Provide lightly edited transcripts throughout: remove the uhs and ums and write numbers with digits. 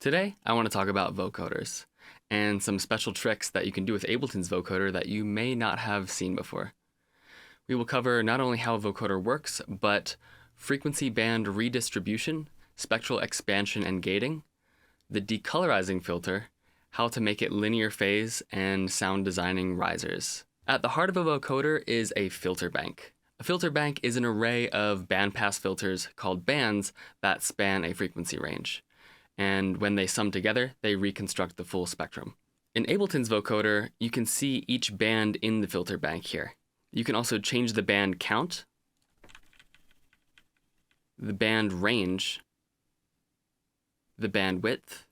Today, I want to talk about vocoders and some special tricks that you can do with Ableton's vocoder that you may not have seen before. We will cover not only how a vocoder works, but frequency band redistribution, spectral expansion and gating, the decolorizing filter, how to make it linear phase, and sound designing risers. At the heart of a vocoder is a filter bank. A filter bank is an array of bandpass filters called bands that span a frequency range. And when they sum together, they reconstruct the full spectrum. In Ableton's vocoder, you can see each band in the filter bank here. You can also change the band count, the band range, the band width,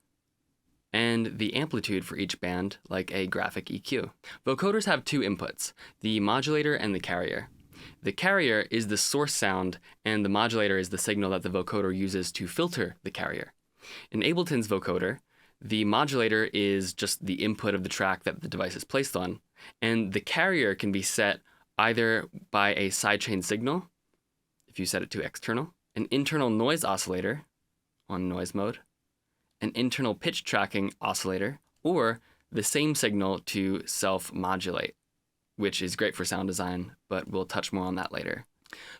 and the amplitude for each band, like a graphic EQ. Vocoders have two inputs, the modulator and the carrier. The carrier is the source sound, and the modulator is the signal that the vocoder uses to filter the carrier. In Ableton's vocoder, the modulator is just the input of the track that the device is placed on, and the carrier can be set either by a sidechain signal, if you set it to external, an internal noise oscillator on noise mode, an internal pitch tracking oscillator, or the same signal to self-modulate, which is great for sound design, but we'll touch more on that later.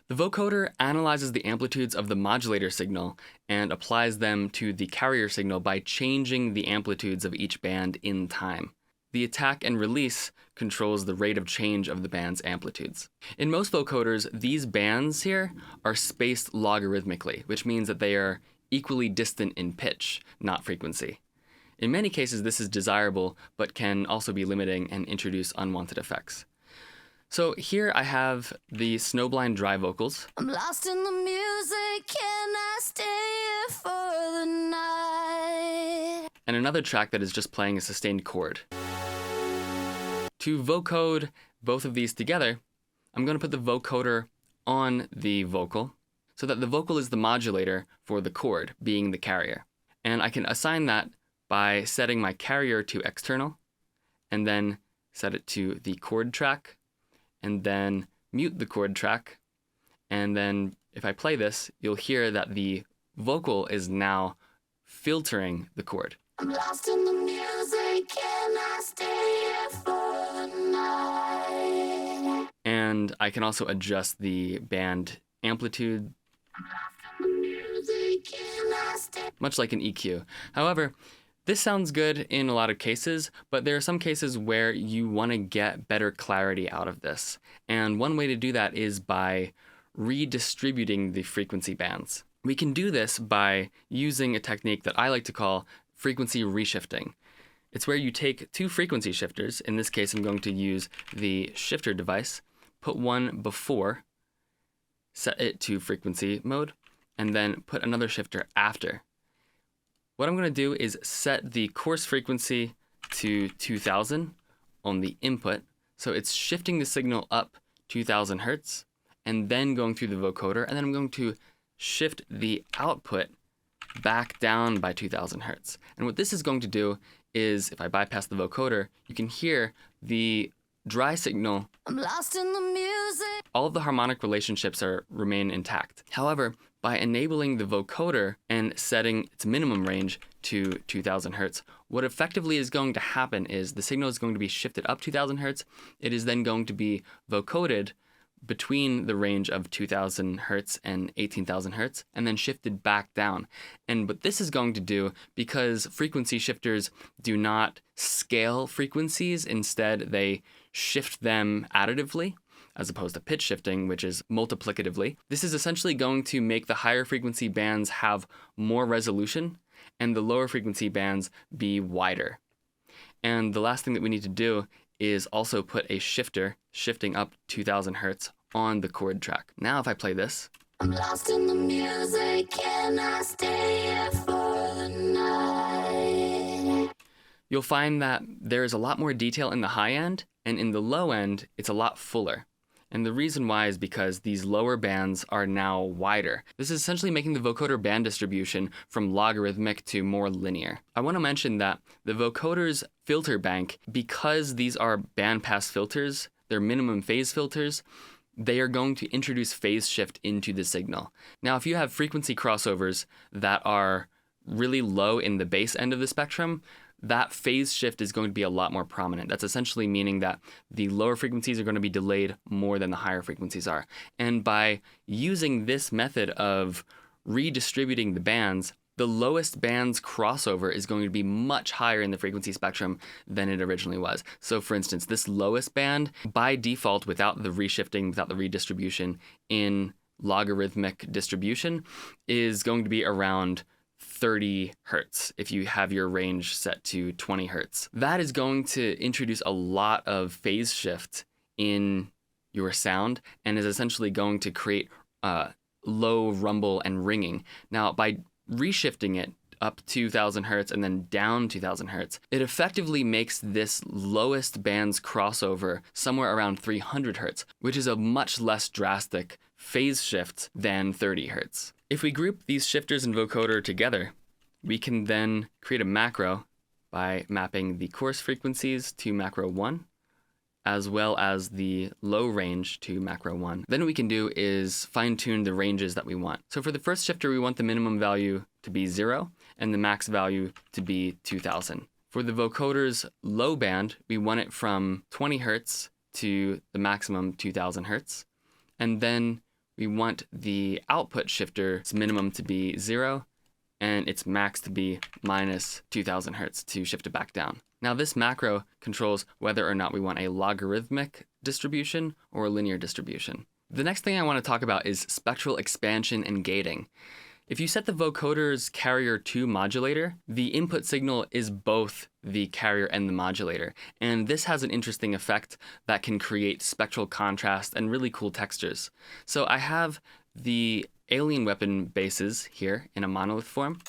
The vocoder analyzes the amplitudes of the modulator signal and applies them to the carrier signal by changing the amplitudes of each band in time. The attack and release controls the rate of change of the band's amplitudes. In most vocoders, these bands here are spaced logarithmically, which means that they are equally distant in pitch, not frequency. In many cases, this is desirable, but can also be limiting and introduce unwanted effects. So here I have the Snowblind dry vocals. I'm lost in the music, can I stay here for the night? And another track that is just playing a sustained chord. To vocode both of these together, I'm going to put the vocoder on the vocal so that the vocal is the modulator for the chord, being the carrier. And I can assign that by setting my carrier to external, and then set it to the chord track, and then mute the chord track. And then if I play this, you'll hear that the vocal is now filtering the chord. I'm lost in the music, can I stay here for the night? And I can also adjust the band amplitude, much like an EQ. However, this sounds good in a lot of cases, but there are some cases where you want to get better clarity out of this. And one way to do that is by redistributing the frequency bands. We can do this by using a technique that I like to call frequency reshifting. It's where you take two frequency shifters, in this case I'm going to use the shifter device, put one before, set it to frequency mode, and then put another shifter after. What I'm going to do is set the course frequency to 2000 on the input, so it's shifting the signal up 2000 hertz, and then going through the vocoder, and then I'm going to shift the output back down by 2000 hertz. And what this is going to do is, if I bypass the vocoder, you can hear the dry signal. I'm lost in the music. All of the harmonic relationships remain intact. However, by enabling the vocoder and setting its minimum range to 2000 hertz, what effectively is going to happen is the signal is going to be shifted up 2000 hertz. It is then going to be vocoded between the range of 2000 hertz and 18,000 hertz, and then shifted back down. And what this is going to do, because frequency shifters do not scale frequencies, instead they shift them additively, as opposed to pitch shifting, which is multiplicatively. This is essentially going to make the higher frequency bands have more resolution and the lower frequency bands be wider. And the last thing that we need to do is also put a shifter shifting up 2000 hertz on the chord track. Now if I play this, I'm lost in the music, can I stay here for the night? You'll find that there is a lot more detail in the high end, and in the low end, it's a lot fuller. And the reason why is because these lower bands are now wider. This is essentially making the vocoder band distribution from logarithmic to more linear. I want to mention that the vocoder's filter bank, because these are bandpass filters, they're minimum phase filters, they are going to introduce phase shift into the signal. Now, if you have frequency crossovers that are really low in the bass end of the spectrum, that phase shift is going to be a lot more prominent. That's essentially meaning that the lower frequencies are going to be delayed more than the higher frequencies are. And by using this method of redistributing the bands, the lowest band's crossover is going to be much higher in the frequency spectrum than it originally was. So for instance, this lowest band, by default, without the reshifting, without the redistribution in logarithmic distribution, is going to be around 30 hertz if you have your range set to 20 hertz. That is going to introduce a lot of phase shift in your sound and is essentially going to create low rumble and ringing. Now, by reshifting it up 2000 hertz and then down 2000 hertz, it effectively makes this lowest band's crossover somewhere around 300 hertz, which is a much less drastic phase shift than 30 hertz. If we group these shifters in vocoder together, we can then create a macro by mapping the coarse frequencies to macro 1, as well as the low range to macro 1. Then what we can do is fine-tune the ranges that we want. So for the first shifter, we want the minimum value to be 0 and the max value to be 2000. For the vocoder's low band, we want it from 20 hertz to the maximum 2000 hertz. And then we want the output shifter's minimum to be 0 and its max to be minus 2000 hertz to shift it back down. Now this macro controls whether or not we want a logarithmic distribution or a linear distribution. The next thing I want to talk about is spectral expansion and gating. If you set the vocoder's carrier to modulator, the input signal is both the carrier and the modulator. And this has an interesting effect that can create spectral contrast and really cool textures. So I have the alien weapon bases here in a monolith form.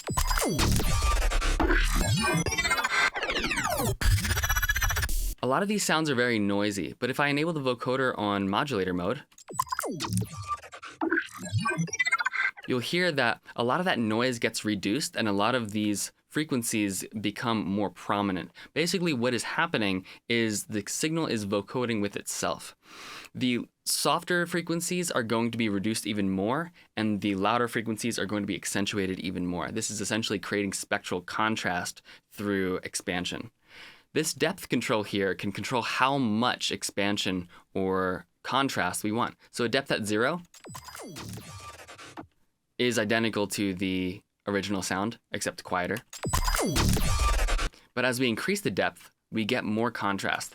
A lot of these sounds are very noisy, but if I enable the vocoder on modulator mode, you'll hear that a lot of that noise gets reduced and a lot of these frequencies become more prominent. Basically, what is happening is the signal is vocoding with itself. The softer frequencies are going to be reduced even more, and the louder frequencies are going to be accentuated even more. This is essentially creating spectral contrast through expansion. This depth control here can control how much expansion or contrast we want. So a depth at 0 is identical to the original sound, except quieter. But as we increase the depth, we get more contrast.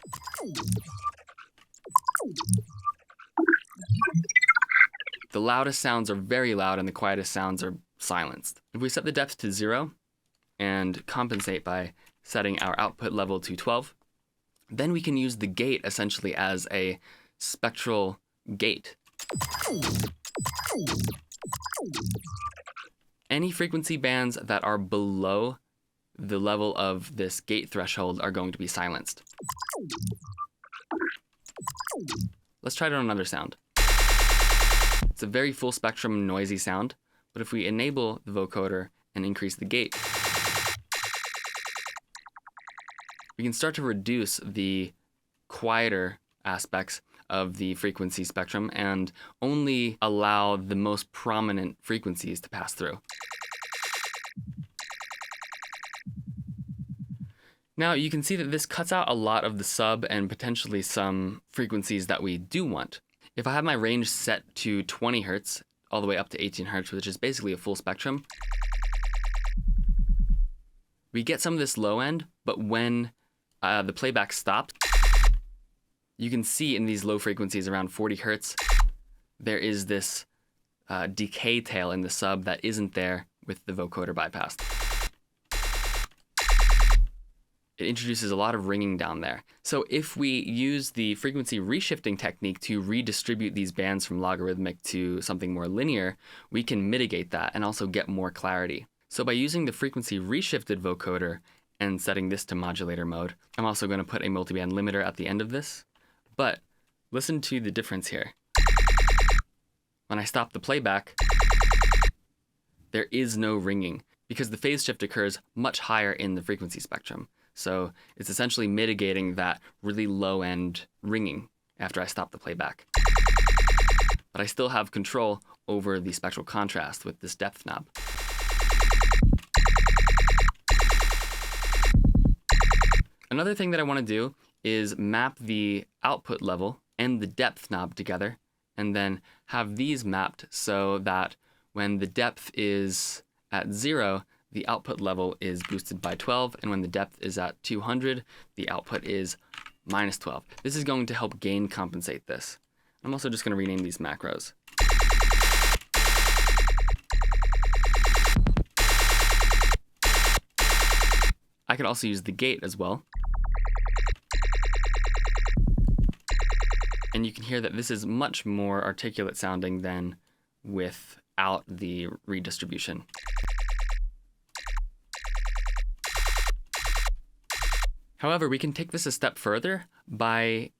The loudest sounds are very loud and the quietest sounds are silenced. If we set the depth to 0 and compensate by setting our output level to 12, then we can use the gate essentially as a spectral gate. Any frequency bands that are below the level of this gate threshold are going to be silenced. Let's try it on another sound. It's a very full spectrum noisy sound, but if we enable the vocoder and increase the gate, we can start to reduce the quieter aspects of the frequency spectrum and only allow the most prominent frequencies to pass through. Now you can see that this cuts out a lot of the sub and potentially some frequencies that we do want. If I have my range set to 20 hertz all the way up to 18 hertz, which is basically a full spectrum, we get some of this low end, but when the playback stops, you can see in these low frequencies around 40 hertz, there is this decay tail in the sub that isn't there with the vocoder bypass. It introduces a lot of ringing down there. So if we use the frequency reshifting technique to redistribute these bands from logarithmic to something more linear, we can mitigate that and also get more clarity. So by using the frequency reshifted vocoder and setting this to modulator mode, I'm also going to put a multiband limiter at the end of this. But listen to the difference here. When I stop the playback, there is no ringing because the phase shift occurs much higher in the frequency spectrum. So it's essentially mitigating that really low-end ringing after I stop the playback. But I still have control over the spectral contrast with this depth knob. Another thing that I want to do is map the output level and the depth knob together, and then have these mapped so that when the depth is at 0, the output level is boosted by 12, and when the depth is at 200, the output is minus 12. This is going to help gain compensate this. I'm also just going to rename these macros. I could also use the gate as well. And you can hear that this is much more articulate sounding than without the redistribution. However, we can take this a step further by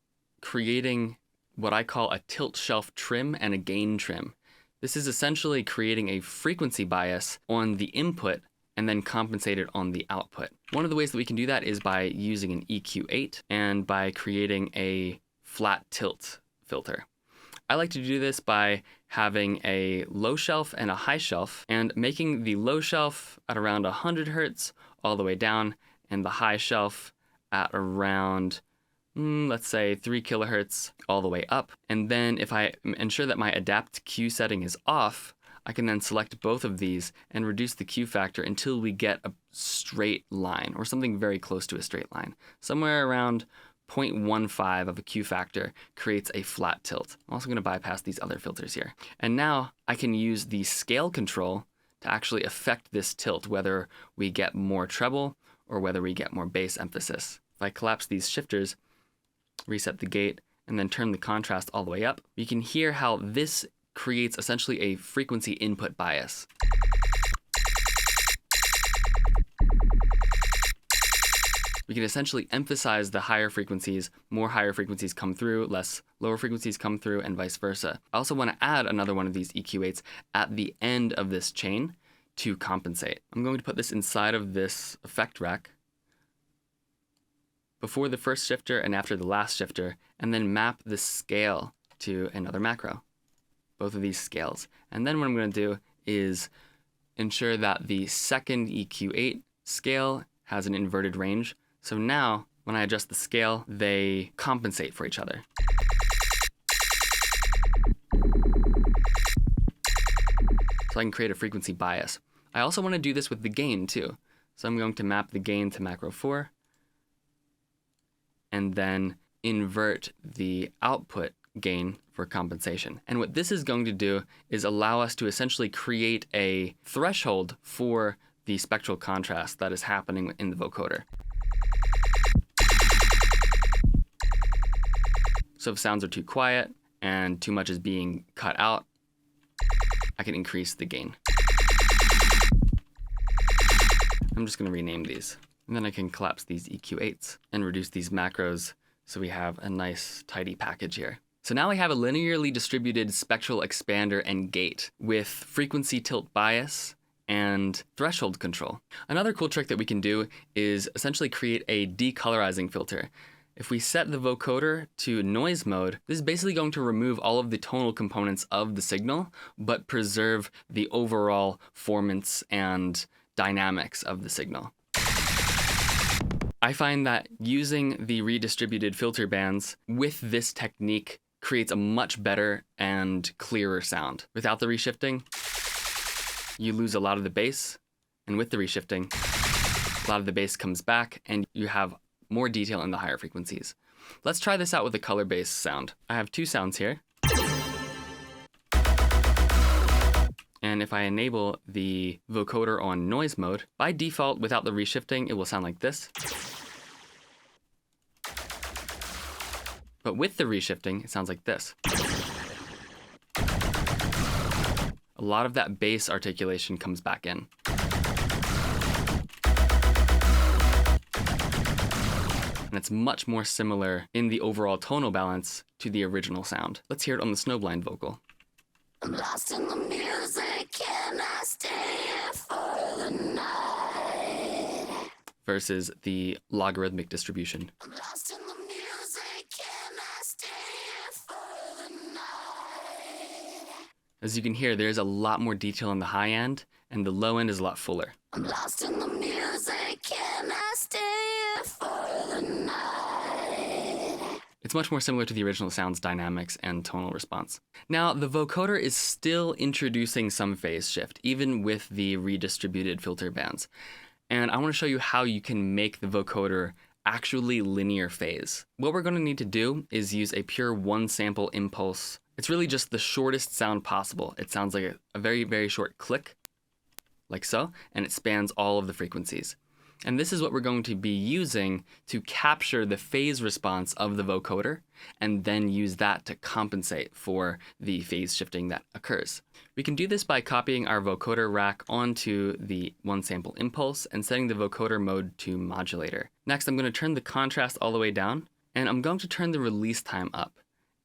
creating what I call a tilt shelf trim and a gain trim. This is essentially creating a frequency bias on the input and then compensate it on the output. One of the ways that we can do that is by using an EQ8 and by creating a flat tilt filter. I like to do this by having a low shelf and a high shelf, and making the low shelf at around 100 Hertz all the way down, and the high shelf at around, let's say 3 kilohertz all the way up. And then if I ensure that my adapt Q setting is off, I can then select both of these and reduce the Q factor until we get a straight line, or something very close to a straight line. Somewhere around 0.15 of a Q factor creates a flat tilt. I'm also going to bypass these other filters here. And now I can use the scale control to actually affect this tilt, whether we get more treble or whether we get more bass emphasis. If I collapse these shifters, reset the gate, and then turn the contrast all the way up, you can hear how this creates essentially a frequency input bias. We can essentially emphasize the higher frequencies, more higher frequencies come through, less lower frequencies come through, and vice versa. I also want to add another one of these EQ8s at the end of this chain to compensate. I'm going to put this inside of this effect rack before the first shifter and after the last shifter, and then map the scale to another macro, both of these scales. And then what I'm going to do is ensure that the second EQ8 scale has an inverted range. So now, when I adjust the scale, they compensate for each other. So I can create a frequency bias. I also want to do this with the gain too. So I'm going to map the gain to macro 4, and then invert the output gain for compensation. And what this is going to do is allow us to essentially create a threshold for the spectral contrast that is happening in the vocoder. So if sounds are too quiet and too much is being cut out, I can increase the gain. I'm just going to rename these. And then I can collapse these EQ8s and reduce these macros so we have a nice tidy package here. So now we have a linearly distributed spectral expander and gate with frequency tilt bias and threshold control. Another cool trick that we can do is essentially create a decolorizing filter. If we set the vocoder to noise mode, this is basically going to remove all of the tonal components of the signal, but preserve the overall formants and dynamics of the signal. I find that using the redistributed filter bands with this technique creates a much better and clearer sound. Without the reshifting, you lose a lot of the bass, and with the reshifting, a lot of the bass comes back and you have more detail in the higher frequencies. Let's try this out with a color-based sound. I have two sounds here. And if I enable the vocoder on noise mode, by default, without the reshifting, it will sound like this. But with the reshifting, it sounds like this. A lot of that bass articulation comes back in. And it's much more similar in the overall tonal balance to the original sound. Let's hear it on the snowblind vocal. I'm lost in the music, can I stay for the night? Versus the logarithmic distribution. I'm lost in the music, can I stay for the night? As you can hear, there's a lot more detail in the high end, and the low end is a lot fuller. I'm lost in the music, can I stay for the night? It's much more similar to the original sound's dynamics and tonal response. Now, the vocoder is still introducing some phase shift, even with the redistributed filter bands. And I want to show you how you can make the vocoder actually linear phase. What we're going to need to do is use a pure one sample impulse. It's really just the shortest sound possible. It sounds like a very, very short click, like so, and it spans all of the frequencies. And this is what we're going to be using to capture the phase response of the vocoder and then use that to compensate for the phase shifting that occurs. We can do this by copying our vocoder rack onto the one sample impulse and setting the vocoder mode to modulator. Next, I'm going to turn the contrast all the way down, and I'm going to turn the release time up.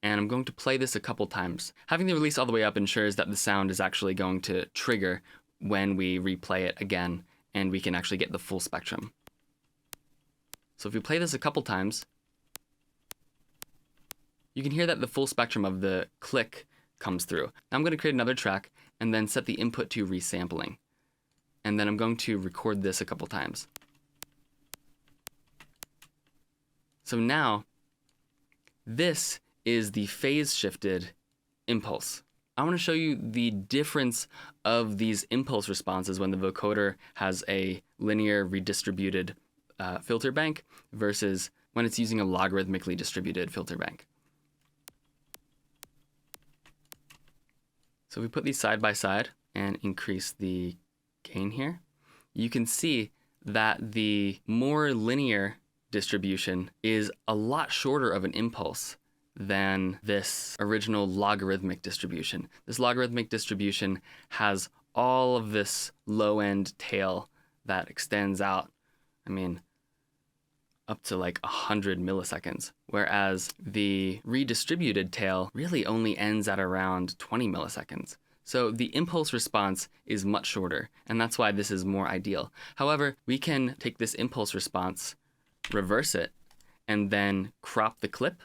And I'm going to play this a couple times. Having the release all the way up ensures that the sound is actually going to trigger when we replay it again, and we can actually get the full spectrum. So if we play this a couple times, you can hear that the full spectrum of the click comes through. Now I'm going to create another track and then set the input to resampling. And then I'm going to record this a couple times. So now, this is the phase shifted impulse. I want to show you the difference of these impulse responses when the vocoder has a linear redistributed filter bank versus when it's using a logarithmically distributed filter bank. So if we put these side by side and increase the gain here, you can see that the more linear distribution is a lot shorter of an impulse than this original logarithmic distribution. This logarithmic distribution has all of this low-end tail that extends out, up to like 100 milliseconds, whereas the redistributed tail really only ends at around 20 milliseconds. So the impulse response is much shorter, and that's why this is more ideal. However, we can take this impulse response, reverse it, and then crop the clip,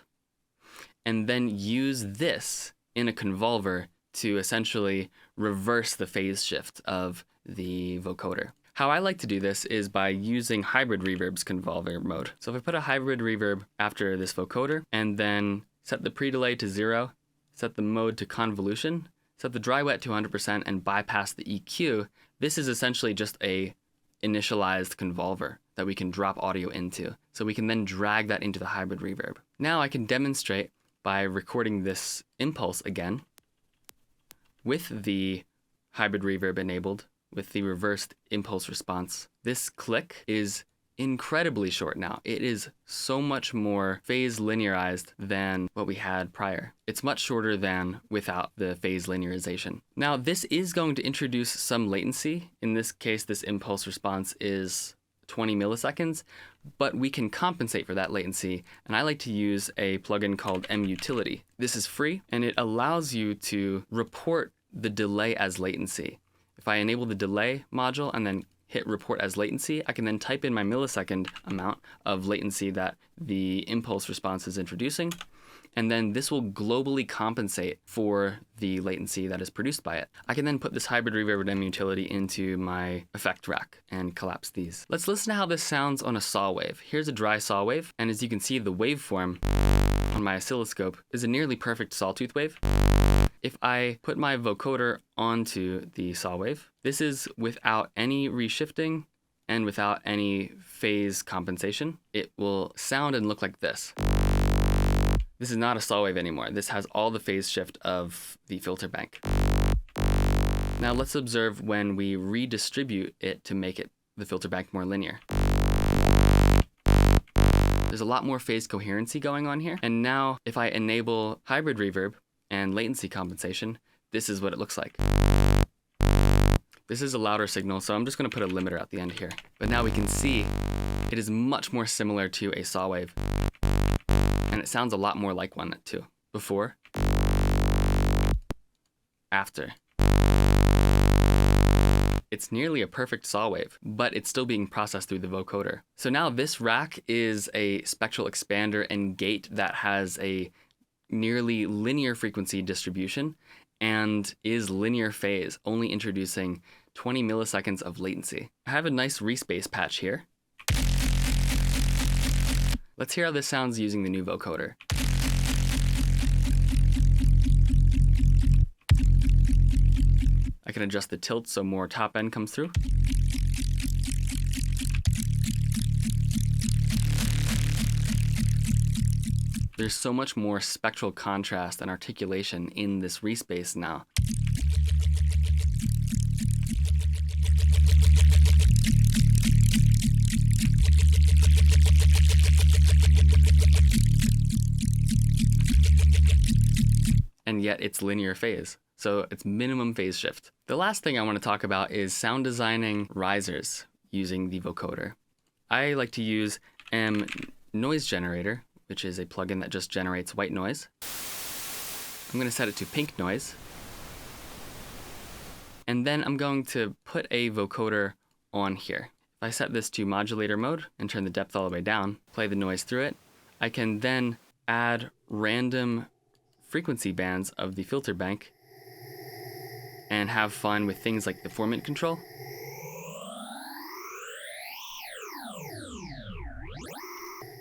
and then use this in a convolver to essentially reverse the phase shift of the vocoder. How I like to do this is by using hybrid reverb's convolver mode. So if I put a hybrid reverb after this vocoder and then set the pre-delay to 0, set the mode to convolution, set the dry wet to 100% and bypass the EQ, this is essentially just a initialized convolver that we can drop audio into. So we can then drag that into the hybrid reverb. Now I can demonstrate by recording this impulse again with the hybrid reverb enabled, with the reversed impulse response. This click is incredibly short now. It is so much more phase linearized than what we had prior. It's much shorter than without the phase linearization. Now, this is going to introduce some latency. In this case, this impulse response is 20 milliseconds, but we can compensate for that latency, and I like to use a plugin called mutility. This is free, and it allows you to report the delay as latency. If I enable the delay module and then hit report as latency, I can then type in my millisecond amount of latency that the impulse response is introducing, and then this will globally compensate for the latency that is produced by it. I can then put this hybrid reverb and utility into my effect rack and collapse these. Let's listen to how this sounds on a saw wave. Here's a dry saw wave, and as you can see, the waveform on my oscilloscope is a nearly perfect sawtooth wave. If I put my vocoder onto the saw wave, this is without any reshifting and without any phase compensation. It will sound and look like this. This is not a saw wave anymore. This has all the phase shift of the filter bank. Now let's observe when we redistribute it to make it the filter bank more linear. There's a lot more phase coherency going on here. And now if I enable hybrid reverb and latency compensation, this is what it looks like. This is a louder signal, so I'm just going to put a limiter at the end here. But now we can see it is much more similar to a saw wave. And it sounds a lot more like one too. Before, after. It's nearly a perfect saw wave, but it's still being processed through the vocoder. So now this rack is a spectral expander and gate that has a nearly linear frequency distribution and is linear phase, only introducing 20 milliseconds of latency. I have a nice respace patch here. Let's hear how this sounds using the new vocoder. I can adjust the tilt so more top end comes through. There's so much more spectral contrast and articulation in this respace now. And yet it's linear phase, so it's minimum phase shift. The last thing I want to talk about is sound designing risers using the vocoder. I like to use Noise Generator, which is a plugin that just generates white noise. I'm going to set it to pink noise. And then I'm going to put a vocoder on here. If I set this to modulator mode and turn the depth all the way down, play the noise through it, I can then add random frequency bands of the filter bank and have fun with things like the formant control.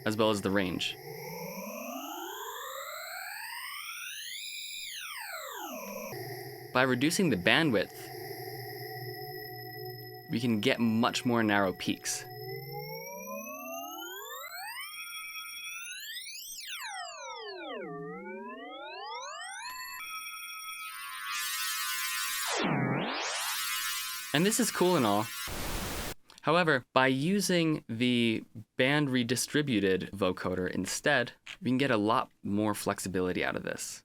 As well as the range. By reducing the bandwidth, we can get much more narrow peaks. And this is cool and all. However, by using the band redistributed vocoder instead, we can get a lot more flexibility out of this.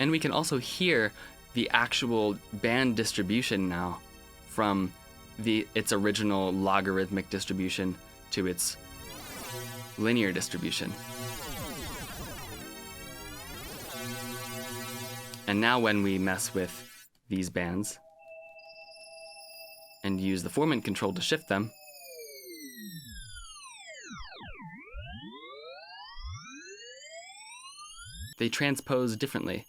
And we can also hear the actual band distribution now from its original logarithmic distribution to its linear distribution. And now when we mess with these bands and use the formant control to shift them, they transpose differently.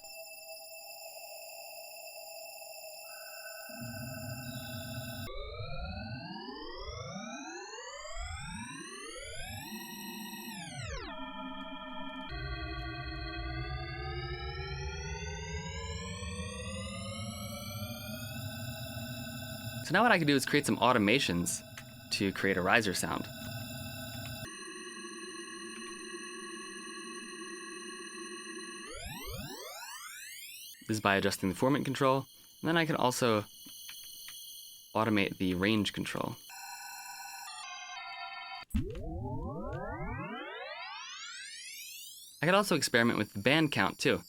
So now what I can do is create some automations to create a riser sound. This is by adjusting the formant control, and then I can also automate the range control. I could also experiment with the band count too.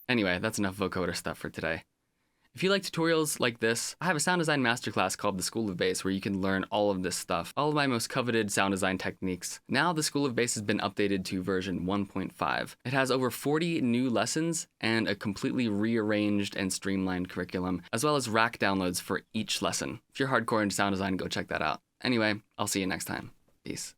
Anyway, that's enough vocoder stuff for today. If you like tutorials like this, I have a sound design masterclass called The School of Bass where you can learn all of this stuff, all of my most coveted sound design techniques. Now the School of Bass has been updated to version 1.5. It has over 40 new lessons and a completely rearranged and streamlined curriculum, as well as rack downloads for each lesson. If you're hardcore into sound design, go check that out. Anyway, I'll see you next time. Peace.